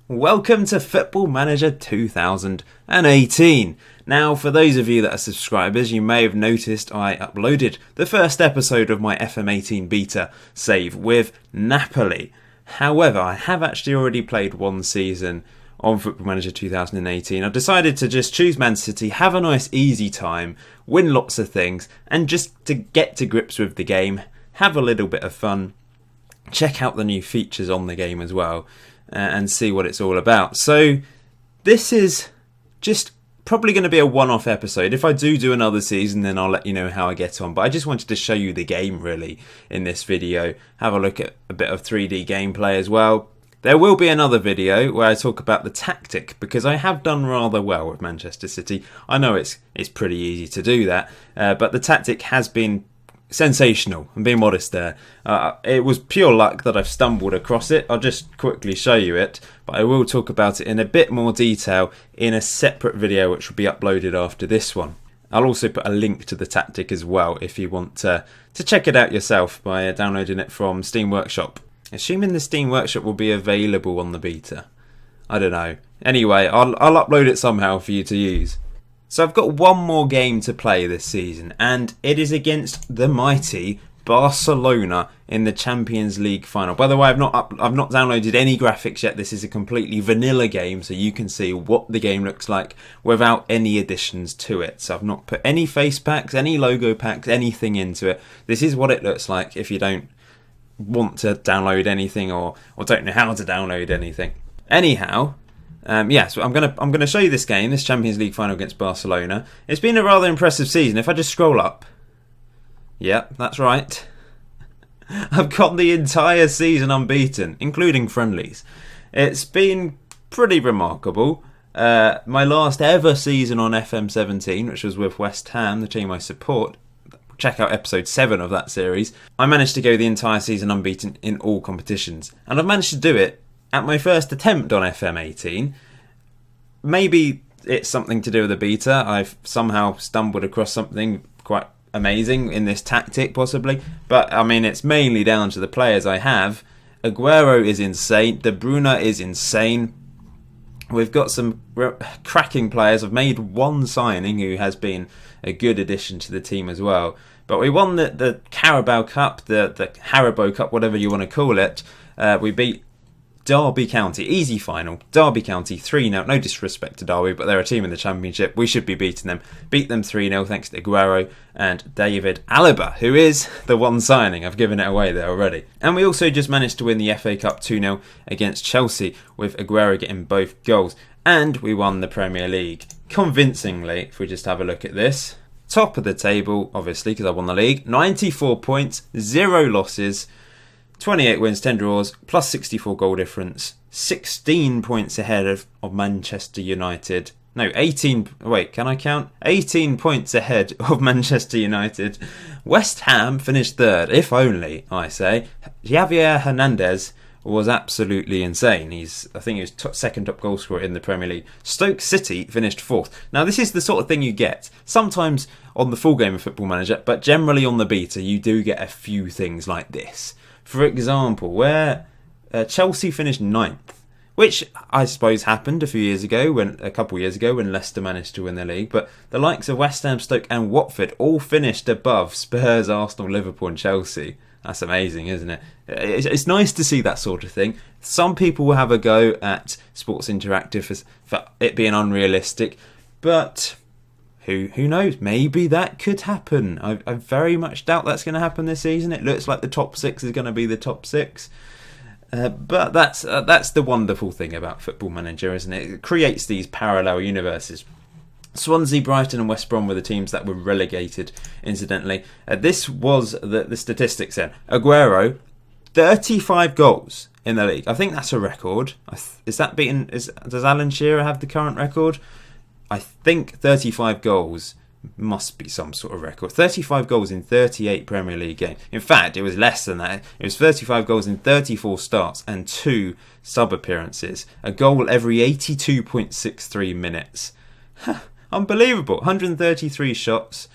Welcome to Football Manager 2018. Now, for those of you that are subscribers, you may have noticed I uploaded the first episode of my FM18 beta save with Napoli. However, I have actually already played one season on Football Manager 2018. I decided to just choose Man City, have a nice easy time, win lots of things, and just to get to grips with the game, have a little bit of fun, check out the new features on the game as well, and see what it's all about. So this is just probably going to be a one-off episode. If I do another season, then I'll let you know how I get on. But I just wanted to show you the game really in this video. Have a look at a bit of 3D gameplay as well. There will be another video where I talk about the tactic, because I have done rather well with Manchester City. I know it's pretty easy to do that, but the tactic has been sensational. I'm being modest there. It was pure luck that I've stumbled across it. I'll just quickly show you it, but I will talk about it in a bit more detail in a separate video which will be uploaded after this one. I'll also put a link to the tactic as well if you want to check it out yourself by downloading it from Steam Workshop. Assuming the Steam Workshop will be available on the beta. I don't know. Anyway, I'll upload it somehow for you to use. So I've got one more game to play this season, and it is against the mighty Barcelona in the Champions League final. By the way, I've not downloaded any graphics yet. This is a completely vanilla game, so you can see what the game looks like without any additions to it. So I've not put any face packs, any logo packs, anything into it. This is what it looks like if you don't want to download anything or don't know how to download anything. Anyhow, so I'm gonna show you this game, this Champions League final against Barcelona. It's been a rather impressive season. If I just scroll up, yep, that's right. I've got the entire season unbeaten, including friendlies. It's been pretty remarkable. My last ever season on FM18, which was with West Ham, the team I support. Check out episode 7 of that series. I managed to go the entire season unbeaten in all competitions, and I've managed to do it at my first attempt on FM18. Maybe it's something to do with the beta. I've somehow stumbled across something quite amazing in this tactic, possibly. But, I mean, it's mainly down to the players I have. Aguero is insane. De Bruyne is insane. We've got some cracking players. I've made one signing who has been a good addition to the team as well. But we won the Carabao Cup, the Haribo Cup, whatever you want to call it. We beat Derby County, easy final. Derby County 3-0. No disrespect to Derby, but they're a team in the Championship. We should be beating them. Beat them 3-0 thanks to Aguero and David Alaba, who is the one signing. I've given it away there already. And we also just managed to win the FA Cup 2-0 against Chelsea with Aguero getting both goals. And we won the Premier League convincingly, if we just have a look at this. Top of the table, obviously, because I won the league. 94 points, 0 losses. 28 wins, 10 draws, plus 64 goal difference, 16 points ahead of Manchester United. No, 18... Wait, can I count? 18 points ahead of Manchester United. West Ham finished third, if only, I say. Javier Hernandez was absolutely insane. I think he was second top goal scorer in the Premier League. Stoke City finished fourth. Now, this is the sort of thing you get sometimes on the full game of Football Manager, but generally on the beta, you do get a few things like this. For example, where Chelsea finished 9th, which I suppose happened a couple of years ago when Leicester managed to win the league, but the likes of West Ham, Stoke and Watford all finished above Spurs, Arsenal, Liverpool and Chelsea. That's amazing, isn't it? It's nice to see that sort of thing. Some people will have a go at Sports Interactive for it being unrealistic, but who knows? Maybe that could happen. I very much doubt that's going to happen this season. It looks like the top 6 is going to be the top 6. But that's the wonderful thing about Football Manager, isn't it? It creates these parallel universes. Swansea, Brighton and West Brom were the teams that were relegated, incidentally. This was the statistics then. Aguero, 35 goals in the league. I think that's a record. Is that beaten? Does Alan Shearer have the current record? I think 35 goals must be some sort of record. 35 goals in 38 Premier League games. In fact, it was less than that. It was 35 goals in 34 starts and 2 sub-appearances. A goal every 82.63 minutes. Unbelievable. 133 shots,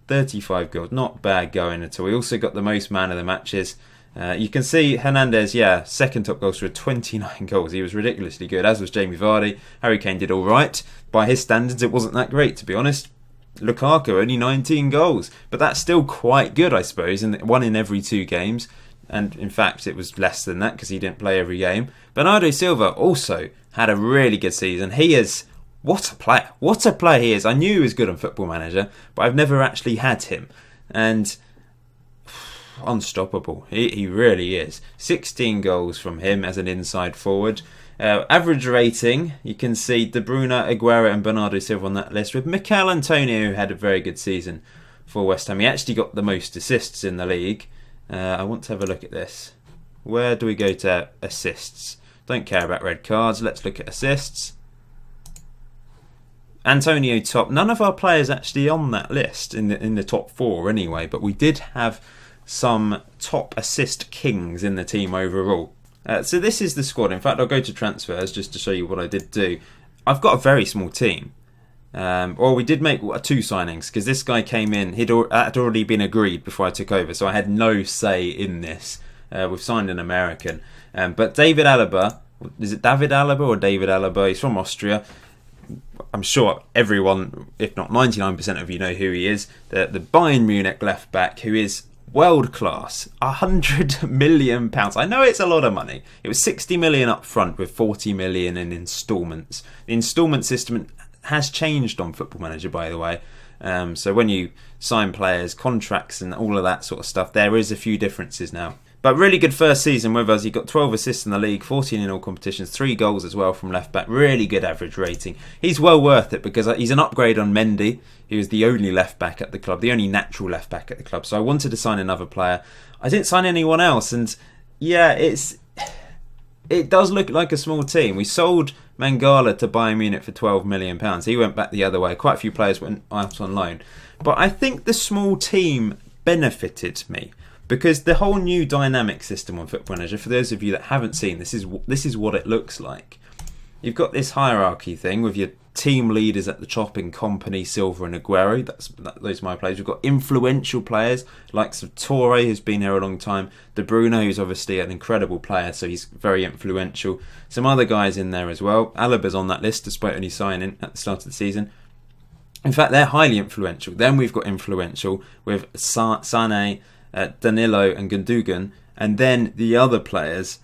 35 goals. Not bad going at all. We also got the most man of the matches. You can see Hernandez, second top goal scorer, 29 goals. He was ridiculously good, as was Jamie Vardy. Harry Kane did all right. By his standards, it wasn't that great, to be honest. Lukaku, only 19 goals. But that's still quite good, I suppose, and one in every 2 games. And in fact, it was less than that because he didn't play every game. Bernardo Silva also had a really good season. He is... What a player. What a player he is. I knew he was good on Football Manager, but I've never actually had him. And... unstoppable. He really is. 16 goals from him as an inside forward. Average rating, you can see De Bruyne, Aguero and Bernardo Silva on that list, with Mikel Antonio, who had a very good season for West Ham. He actually got the most assists in the league. I want to have a look at this. Where do we go to assists? Don't care about red cards. Let's look at assists. Antonio top. None of our players actually on that list in the top 4 anyway, but we did have some top assist kings in the team overall. So this is the squad. In fact, I'll go to transfers just to show you what I did do. I've got a very small team. We did make 2 signings because this guy came in. Had already been agreed before I took over, so I had no say in this. We've signed an American. But David Alaba, is it David Alaba or David Alaba? He's from Austria. I'm sure everyone, if not 99% of you, know who he is. The Bayern Munich left back, who is world class. £100 million. I know it's a lot of money. It was 60 million up front with 40 million in instalments. The instalment system has changed on Football Manager, by the way. So when you sign players, contracts and all of that sort of stuff, there is a few differences now. But really good first season with us. He got 12 assists in the league, 14 in all competitions, 3 goals as well from left back. Really good average rating. He's well worth it because he's an upgrade on Mendy. He was the only left back at the club, the only natural left back at the club. So I wanted to sign another player. I didn't sign anyone else, and it does look like a small team. We sold Mangala to Bayern Munich for £12 million. He went back the other way. Quite a few players went out on loan. But I think the small team benefited me. Because the whole new dynamic system on Football Manager, for those of you that haven't seen, this is what it looks like. You've got this hierarchy thing with your team leaders at the top in Kompany, Silva and Aguero. Those are my players. We've got influential players, likes of Torre, who's been here a long time. De Bruyne, who's obviously an incredible player, so he's very influential. Some other guys in there as well. Alaba's on that list, despite only signing at the start of the season. In fact, they're highly influential. Then we've got influential with Sané, Danilo and Gundogan, and then the other players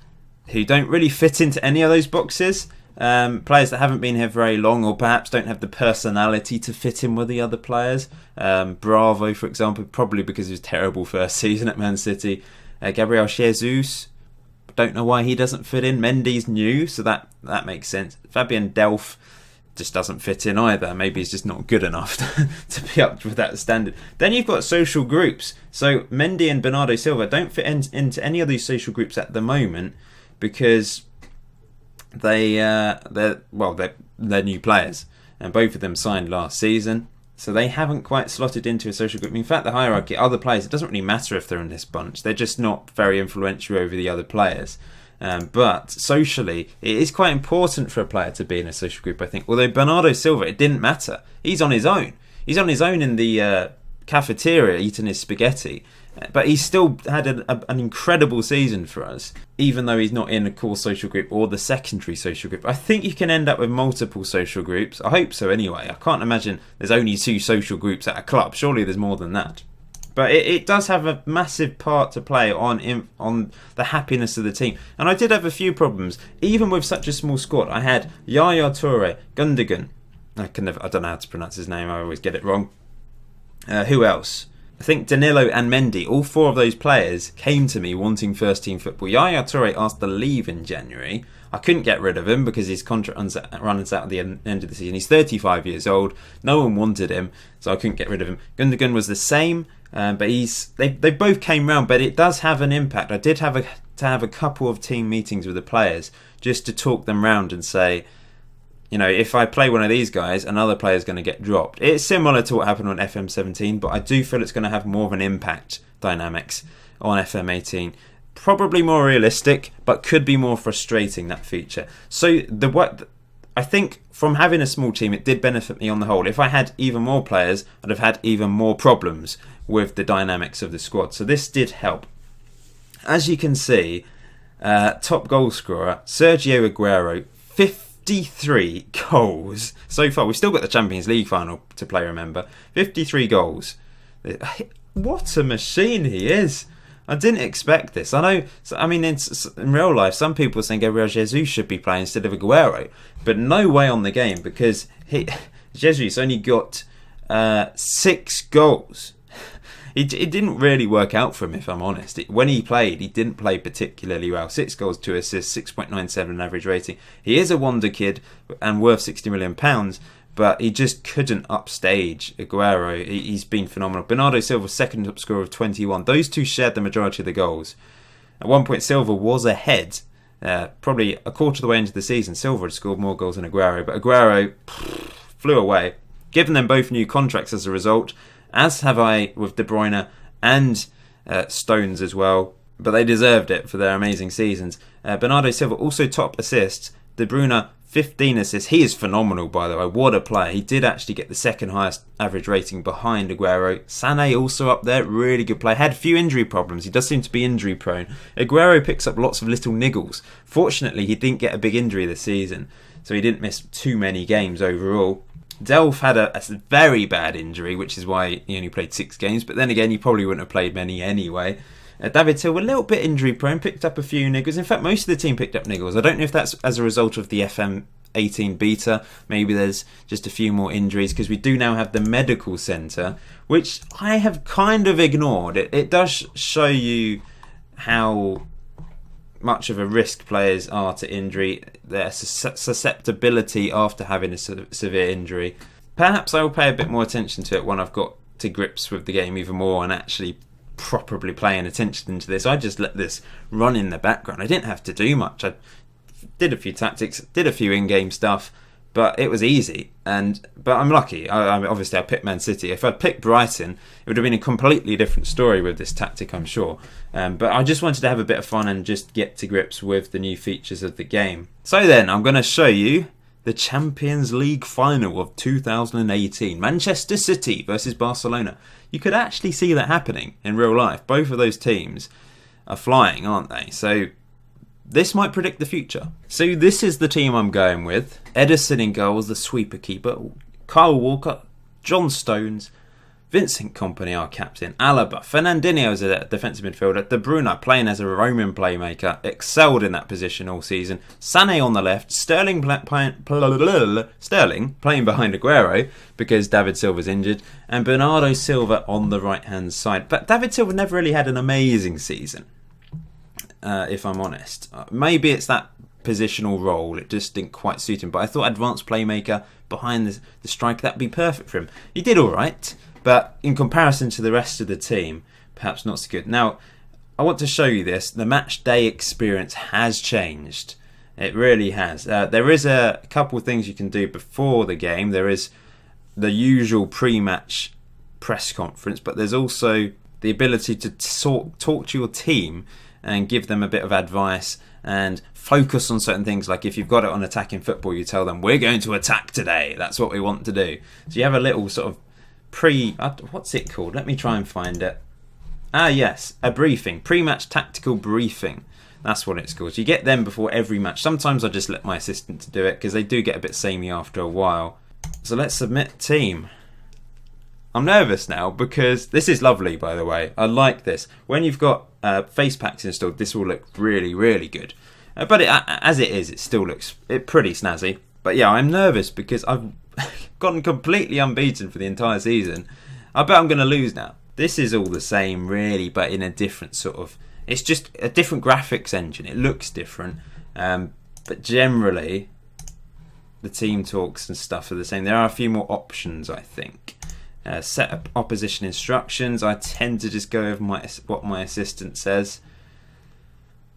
who don't really fit into any of those boxes, players that haven't been here very long or perhaps don't have the personality to fit in with the other players. Bravo, for example, probably because of his terrible first season at Man City. Gabriel Jesus, don't know why he doesn't fit in. Mendy's new, so that makes sense. Fabian Delph just doesn't fit in either. Maybe he's just not good enough to be up with that standard. Then you've got social groups. So Mendy and Bernardo Silva don't fit into any of these social groups at the moment because they're new players, and both of them signed last season, so they haven't quite slotted into a social group. In fact, the hierarchy, other players, it doesn't really matter if they're in this bunch. They're just not very influential over the other players. But socially, it is quite important for a player to be in a social group, I think. Although Bernardo Silva, it didn't matter. He's on his own. He's on his own in the cafeteria eating his spaghetti. But he still had an incredible season for us, even though he's not in a core social group or the secondary social group. I think you can end up with multiple social groups. I hope so anyway. I can't imagine there's only 2 social groups at a club. Surely there's more than that. But it does have a massive part to play on the happiness of the team. And I did have a few problems. Even with such a small squad, I had Yaya Toure, Gundogan. I don't know how to pronounce his name. I always get it wrong. Who else? I think Danilo and Mendy, all 4 of those players came to me wanting first team football. Yaya Toure asked to leave in January. I couldn't get rid of him because his contract runs out at the end of the season. He's 35 years old. No one wanted him, so I couldn't get rid of him. Gundogan was the same, but they both came round. But it does have an impact. I did have to have a couple of team meetings with the players just to talk them round and say, you know, if I play one of these guys, another player is going to get dropped. It's similar to what happened on FM17, but I do feel it's going to have more of an impact dynamics on FM18. Probably more realistic, but could be more frustrating, that feature. So I think from having a small team, it did benefit me on the whole. If I had even more players, I'd have had even more problems with the dynamics of the squad. So this did help. as you can see, top goal scorer, Sergio Aguero, 53 goals so far. We've still got the Champions League final to play, remember. 53 goals. What a machine he is. I didn't expect this. I know, I mean, in real life, some people are saying Gabriel Jesus should be playing instead of Aguero, but no way on the game, because Jesus only got 6 goals. It didn't really work out for him, if I'm honest. When he played, he didn't play particularly well. 6 goals, 2 assists, 6.97 average rating. He is a wonder kid and worth £60 million, but he just couldn't upstage Aguero. He's been phenomenal. Bernardo Silva, second top scorer of 21. Those two shared the majority of the goals. At one point, Silva was ahead, probably a quarter of the way into the season. Silva had scored more goals than Aguero, but Aguero flew away. Given them both new contracts as a result, as have I with De Bruyne and Stones as well, but they deserved it for their amazing seasons. Bernardo Silva also top assists. De Bruyne 15 assists. He is phenomenal, by the way. What a player. He did actually get the second highest average rating behind Aguero. Sané also up there. Really good player. Had a few injury problems. He does seem to be injury prone. Aguero picks up lots of little niggles. Fortunately, he didn't get a big injury this season, so he didn't miss too many games overall. Delph had a very bad injury, which is why he only played 6 games. But then again, he probably wouldn't have played many anyway. David Silva, a little bit injury prone, picked up a few niggles. In fact, most of the team picked up niggles. I don't know if that's as a result of the FM18 beta. Maybe there's just a few more injuries, because we do now have the medical centre, which I have kind of ignored. It does show you how much of a risk players are to injury, their susceptibility after having a severe injury. Perhaps I will pay a bit more attention to it when I've got to grips with the game even more and actually properly paying attention to this. I just let this run in the background. I didn't have to do much. I did a few tactics, did a few in-game stuff, but it was easy. But I'm lucky. Obviously, I picked Man City. If I'd picked Brighton, it would have been a completely different story with this tactic, I'm sure. But I just wanted to have a bit of fun and just get to grips with the new features of the game. So then, I'm going to show you the Champions League final of 2018. Manchester City versus Barcelona. You could actually see that happening in real life. Both of those teams are flying, aren't they? So this might predict the future. So this is the team I'm going with. Ederson in goals, the sweeper keeper. Kyle Walker, John Stones, Vincent Kompany, our captain. Alaba, Fernandinho as a defensive midfielder. De Bruyne playing as a Roman playmaker. Excelled in that position all season. Sané on the left. Sterling playing behind Aguero because David Silva's injured. And Bernardo Silva on the right-hand side. But David Silva never really had an amazing season, if I'm honest. Maybe it's that positional role. It just didn't quite suit him. But I thought advanced playmaker behind the striker, that'd be perfect for him. He did all right, but in comparison to the rest of the team, perhaps not so good. Now, I want to show you this. The match day experience has changed. It really has. There is a couple of things you can do before the game. There is the usual pre-match press conference, but there's also the ability to talk to your team and give them a bit of advice and focus on certain things. Like if you've got it on attacking football, you tell them, we're going to attack today. That's what we want to do. So you have a little sort of what's it called? Let me try and find it. Yes, a briefing. Pre-match tactical briefing. That's what it's called. So you get them before every match. Sometimes I just let my assistant do it because they do get a bit samey after a while. So let's submit team. I'm nervous now because this is lovely, by the way. I like this. When you've got face packs installed, this will look really, really good. But as it is, it still looks pretty snazzy. But yeah, I'm nervous because I've gotten completely unbeaten for the entire season. I bet I'm going to lose now. This is all the same, really, but in a different sort of... It's just a different graphics engine. It looks different. But generally, the team talks and stuff are the same. There are a few more options, I think. Set up opposition instructions. I tend to just go with what my assistant says.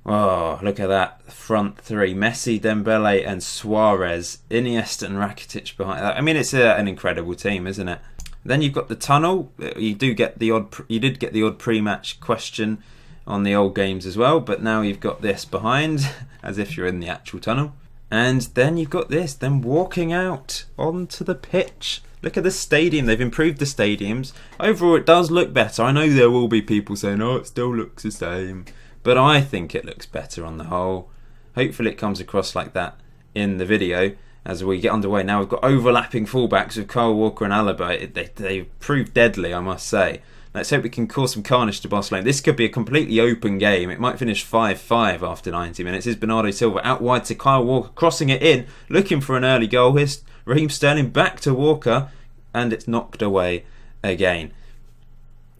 Oh, look at that front three. Messi, Dembele and Suarez. Iniesta and Rakitic behind that. I mean, it's an incredible team, isn't it? Then you've got the tunnel. You did get the odd pre-match question on the old games as well, but now you've got this behind, as if you're in the actual tunnel. And then you've got this, them walking out onto the pitch. Look at the stadium. They've improved the stadiums. Overall, it does look better. I know there will be people saying, oh, it still looks the same. but I think it looks better on the whole. Hopefully it comes across like that in the video as we get underway. Now we've got overlapping fullbacks with Kyle Walker and Alaba. They proved deadly, I must say. Let's hope we can cause some carnage to Barcelona. This could be a completely open game. It might finish 5-5 after 90 minutes. Here's Bernardo Silva out wide to Kyle Walker, crossing it in, looking for an early goal. Here's Raheem Sterling back to Walker, and it's knocked away again.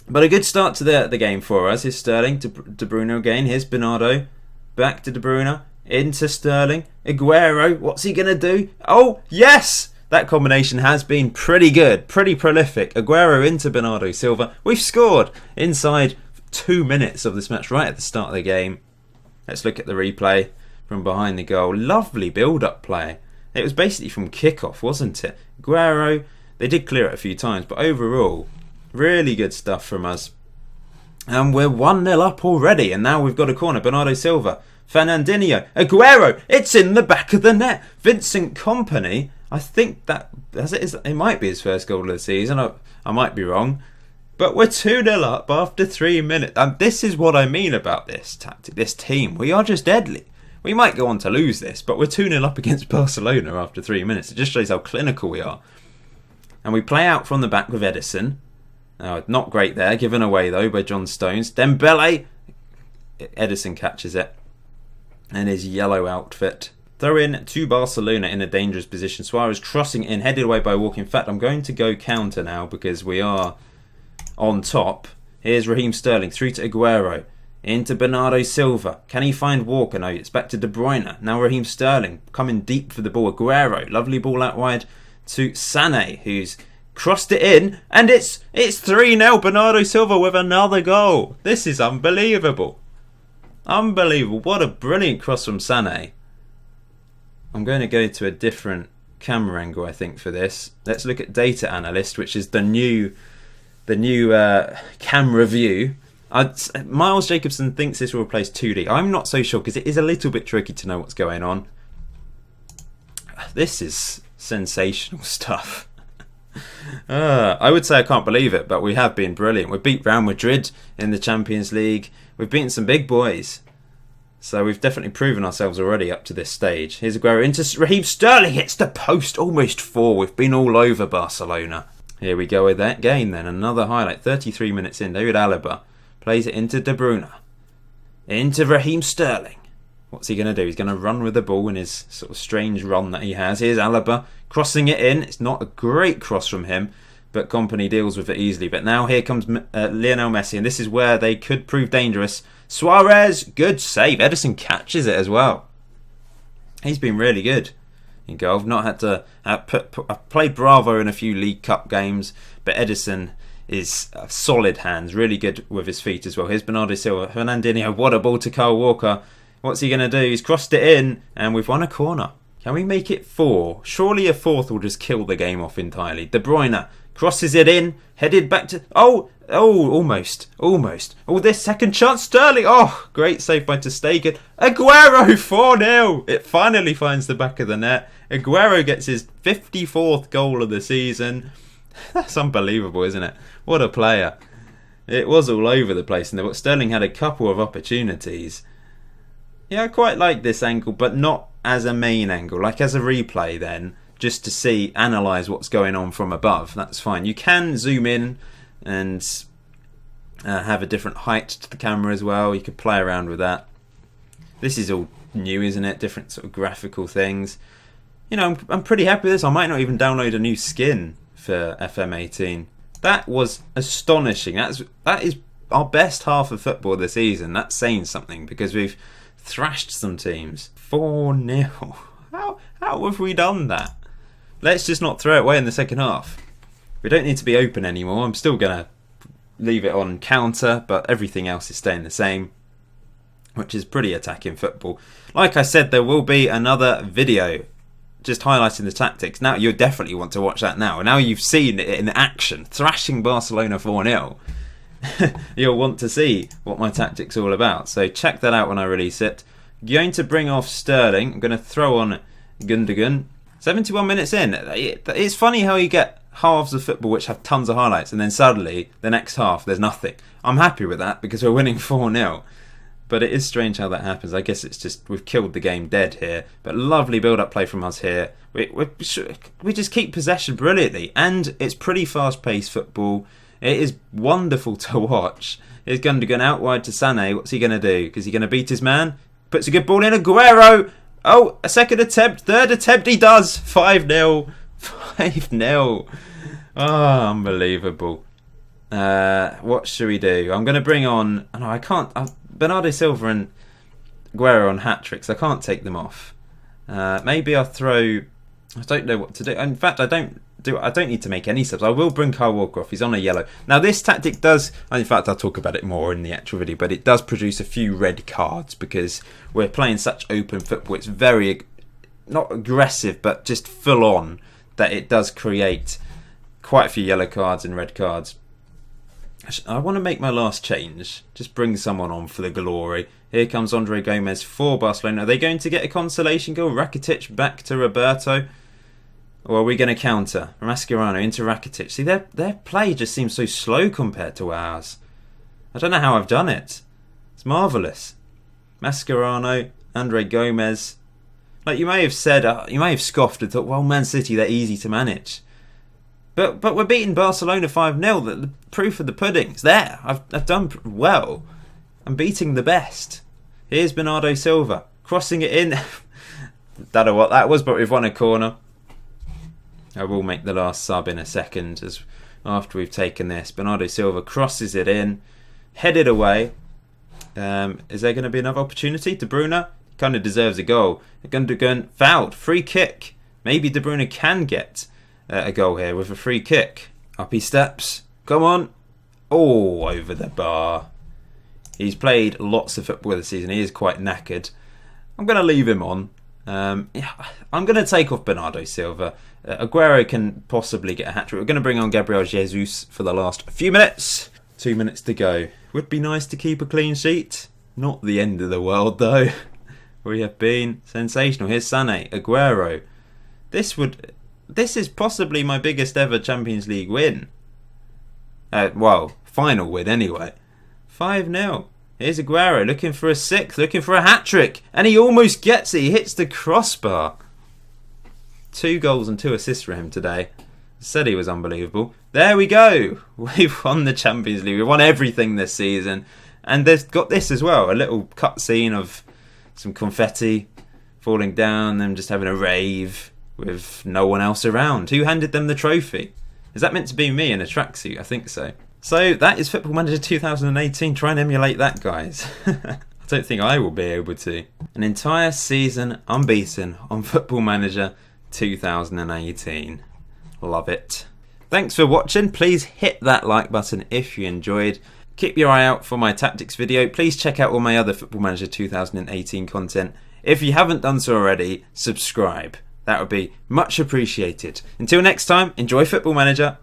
But a good start to the game for us. Here's Sterling to De Bruyne again. Here's Bernardo, back to De Bruyne, into Sterling. Aguero, what's he going to do? Oh, yes! That combination has been pretty good, pretty prolific. Aguero into Bernardo Silva. We've scored inside 2 minutes of this match, right at the start of the game. Let's look at the replay from behind the goal. Lovely build-up play. It was basically from kickoff, wasn't it? Aguero, they did clear it a few times, but overall, really good stuff from us. And we're 1-0 up already, and now we've got a corner. Bernardo Silva, Fernandinho, Aguero, it's in the back of the net. Vincent Kompany, I think that it might be his first goal of the season. I might be wrong. But we're 2-0 up after 3 minutes. And this is what I mean about this tactic, this team. We are just deadly. We might go on to lose this, but we're 2-0 up against Barcelona after 3 minutes. It just shows how clinical we are. And we play out from the back with Edison. Not great there, given away though by John Stones. Dembele, Edison catches it. And his yellow outfit. Throw in to Barcelona in a dangerous position. Suarez crossing in, headed away by Walker. In fact, I'm going to go counter now because we are on top. Here's Raheem Sterling through to Aguero. Into Bernardo Silva. Can he find Walker? No, it's back to De Bruyne. Now Raheem Sterling coming deep for the ball. Aguero, lovely ball out wide to Sané, who's crossed it in. And it's 3-0. Bernardo Silva with another goal. This is unbelievable. Unbelievable. What a brilliant cross from Sané. I'm going to go to a different camera angle, I think, for this. Let's look at Data Analyst, which is the new camera view. Miles Jacobson thinks this will replace 2D. I'm not so sure because it is a little bit tricky to know what's going on. This is sensational stuff. I would say I can't believe it, but we have been brilliant. We beat Real Madrid in the Champions League. We've beaten some big boys. So we've definitely proven ourselves already up to this stage. Here's Aguero into Raheem Sterling. Hits the post. Almost 4. We've been all over Barcelona. Here we go with that game then. Another highlight. 33 minutes in. David Alaba plays it into De Bruyne. Into Raheem Sterling. What's he going to do? He's going to run with the ball in his sort of strange run that he has. Here's Alaba crossing it in. It's not a great cross from him, but Kompany deals with it easily. But now here comes Lionel Messi, and this is where they could prove dangerous. Suarez, good save. Edison catches it as well. He's been really good in goal. I've not had to I've played Bravo in a few League Cup games, but Edison is solid hands, really good with his feet as well. Here's Bernardo Silva, Fernandinho, what a ball to Kyle Walker. What's he going to do? He's crossed it in, and we've won a corner. Can we make it 4? Surely a 4th will just kill the game off entirely. De Bruyne crosses it in, headed back to... Oh, almost. Oh, this second chance, Sterling. Oh, great save by ter Stegen. Aguero, 4-0. It finally finds the back of the net. Aguero gets his 54th goal of the season. That's unbelievable, isn't it? What a player. It was all over the place, and Sterling had a couple of opportunities. Yeah, I quite like this angle, but not as a main angle. Like as a replay then, just to analyse what's going on from above. That's fine. You can zoom in and have a different height to the camera as well. You could play around with that. This is all new, isn't it? Different sort of graphical things. You know, I'm pretty happy with this. I might not even download a new skin for FM18. That was astonishing. That is our best half of football this season. That's saying something because we've thrashed some teams. 4-0. How have we done that? Let's just not throw it away in the second half. We don't need to be open anymore. I'm still going to leave it on counter, but everything else is staying the same, which is pretty attacking football. Like I said, there will be another video just highlighting the tactics. Now you definitely want to watch that now. Now you've seen it in action, thrashing Barcelona 4-0. You'll want to see what my tactics are all about. So check that out when I release it. Going to bring off Sterling. I'm going to throw on Gundogan. 71 minutes in. It's funny how you get halves of football which have tons of highlights and then suddenly the next half there's nothing. I'm happy with that because we're winning 4-0. But it is strange how that happens. I guess it's just we've killed the game dead here. But lovely build-up play from us here. We just keep possession brilliantly. And it's pretty fast-paced football. It is wonderful to watch. Here's Gundogan out wide to Sané. What's he going to do? Is he going to beat his man? Puts a good ball in. Aguero! Oh, a second attempt. Third attempt. He does. 5-0. 5-0. Oh, unbelievable. What should we do? I'm going to bring on... Oh, no, I can't... Bernardo Silva and Aguero on hat-tricks. I can't take them off. Maybe I'll throw... I don't know what to do. In fact, I don't need to make any subs. I will bring Kyle Walker off. He's on a yellow. Now, this tactic does... In fact, I'll talk about it more in the actual video, but it does produce a few red cards because we're playing such open football. It's very... not aggressive, but just full on, that it does create quite a few yellow cards and red cards. I want to make my last change. Just bring someone on for the glory. Here comes Andre Gomez for Barcelona. Are they going to get a consolation goal? Rakitic back to Roberto. Or are we going to counter? Mascherano into Rakitic. See, their play just seems so slow compared to ours. I don't know how I've done it. It's marvellous. Mascherano, Andre Gomez. Like you may have said, you may have scoffed and thought, well, Man City, they're easy to manage. But we're beating Barcelona 5-0. The proof of the pudding's there. I've done well. I'm beating the best. Here's Bernardo Silva crossing it in. Don't know what that was, but we've won a corner. I will make the last sub in a second as after we've taken this. Bernardo Silva crosses it in, headed away. Is there going to be another opportunity? De Bruyne kind of deserves a goal. Gundogan fouled. Free kick. Maybe De Bruyne can get a goal here with a free kick. Up he steps. Come on. Oh, over the bar. He's played lots of football this season. He is quite knackered. I'm going to leave him on. I'm going to take off Bernardo Silva. Aguero can possibly get a hat-trick. We're going to bring on Gabriel Jesus for the last few minutes. 2 minutes to go. Would be nice to keep a clean sheet. Not the end of the world, though. We have been sensational. Here's Sané. Aguero. This is possibly my biggest ever Champions League win. Final win anyway. 5-0. Here's Aguero looking for a sixth, looking for a hat-trick. And he almost gets it. He hits the crossbar. 2 goals and 2 assists for him today. Said he was unbelievable. There we go. We've won the Champions League. We've won everything this season. And they've got this as well. A little cutscene of some confetti falling down, them just having a rave with no one else around. Who handed them the trophy? Is that meant to be me in a tracksuit? I think so. So that is Football Manager 2018. Try and emulate that, guys. I don't think I will be able to. An entire season unbeaten on Football Manager 2018. Love it. Thanks for watching. Please hit that like button if you enjoyed. Keep your eye out for my tactics video. Please check out all my other Football Manager 2018 content. If you haven't done so already, subscribe. That would be much appreciated. Until next time, enjoy Football Manager.